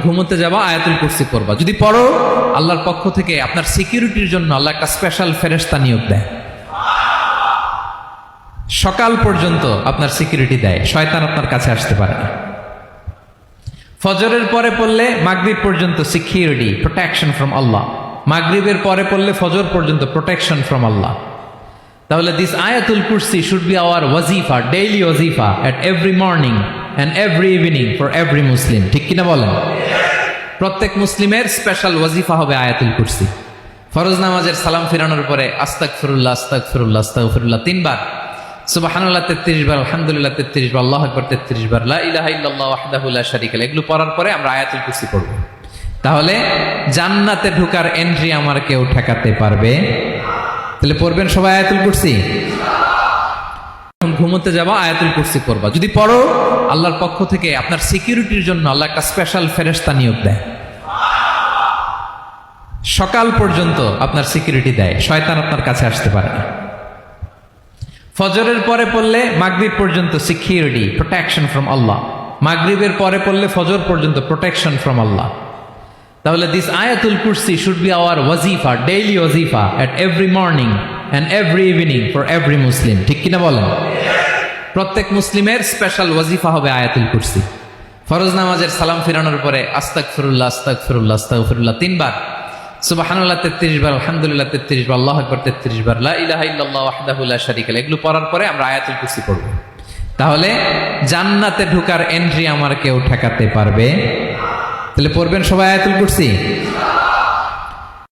ঘুমোতে যাবা আয়াতুল কুরসি পড়বা। যদি পড়ো আল্লাহর পক্ষ থেকে আপনার সিকিউরিটির জন্য আল্লাহ একটা স্পেশাল ফেরেশতা নিয়োগ দেয়। সকাল পর্যন্ত আপনার সিকিউরিটি দেয়, শয়তান আপনার কাছে আসতে পারে না। ফজরের পরে পড়লে মাগরিব পর্যন্ত সিকিউরিটি, প্রোটেকশন ফ্রম আল্লাহ। মাগরিবের পরে পড়লে ফজর পর্যন্ত প্রোটেকশন ফ্রম আল্লাহ। তাহলে this Ayatul Kursi should be our ওয়াজিফা, ডেইলি ওয়াজিফা at every morning and every evening for every Muslim. ঠিক কিনা বলেন? প্রত্যেক মুসলিমের স্পেশাল ওয়াজিফা হবে আয়াতুল কুরসি। ফরজ নামাজের সালাম ফিরানোর পরে আস্তাগফিরুল্লাহ আস্তাগফিরুল্লাহ আস্তাগফিরুল্লাহ 3 বার, সুবহানাল্লাহ 33 বার, আলহামদুলিল্লাহ 33 বার, আল্লাহু আকবার 33 বার, লা ইলাহা ইল্লাল্লাহু ওয়াহদাহু লা শারীকা লাহু, এগুলো পড়ার পরে আমরা আয়াতুল কুরসি পড়ব। তাহলে জান্নাতে ঢোকার এন্ট্রি আমার কেউ ঠেকাতে পারবে? তাহলে পড়বেন সবাই আয়াতুল কুরসি। ঘুমোতে যাবা আয়াতুল কুরসি পড়বা। যদি পড়ো আল্লাহর পক্ষ থেকে আপনার সিকিউরিটির জন্য আল্লাহ একটা স্পেশাল ফেরেশতা নিয়োগ দেয়। সকাল পর্যন্ত আপনার সিকিউরিটি দেয়, শয়তান আপনার কাছে আসতে পারে না। ফজরের পরে পড়লে মাগরিব পর্যন্ত সিকিউরিটি, প্রোটেকশন ফ্রম আল্লাহ। মাগরিবের পরে পড়লে ফজর পর্যন্ত প্রোটেকশন ফ্রম আল্লাহ। তাহলে this Ayatul Kursi should be our ওয়াজিফা, ডেইলি ওয়াজিফা at every morning and every evening for every Muslim. ঠিক কিনা বলেন? প্রত্যেক মুসলিমের স্পেশাল ওয়াজিফা হবে আয়াতুল কুরসি। ফরজ নামাজের সালাম ফিরানোর পরে আস্তাগফিরুল্লাহ আস্তাগফিরুল্লাহ আস্তাগফিরুল্লাহ 3 বার, সুবহানাল্লাহ 33 বার, আলহামদুলিল্লাহ 33 বার, আল্লাহু আকবার 33 বার, লা ইলাহা ইল্লাল্লাহু ওয়াহদাহু লা শারীকা লাহু, এগুলো পড়ার পরে আমরা আয়াতুল কুরসি পড়ব। তাহলে জান্নাতে ঢোকার এন্ট্রি আমার কেউ ঠেকাতে পারবে? তাহলে পড়বেন সবাই আয়াতুল কুরসি।